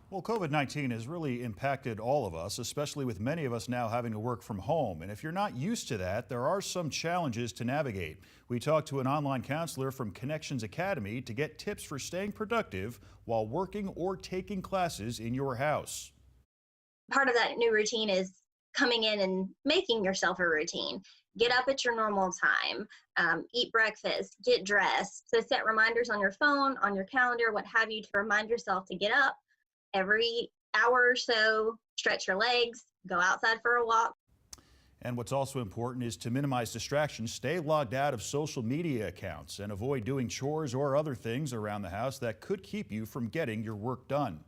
Well, COVID-19 has really impacted all of us, especially with many of us now having to work from home. And if you're not used to that, there are some challenges to navigate. We talked to an online counselor from Connections Academy to get tips for staying productive while working or taking classes in your house. Part of that new routine is coming in and making yourself a routine. Get up at your normal time, eat breakfast, get dressed. So set reminders on your phone, on your calendar, what have you, to remind yourself to get up every hour or so, stretch your legs, go outside for a walk. And what's also important is to minimize distractions, stay logged out of social media accounts, and avoid doing chores or other things around the house that could keep you from getting your work done.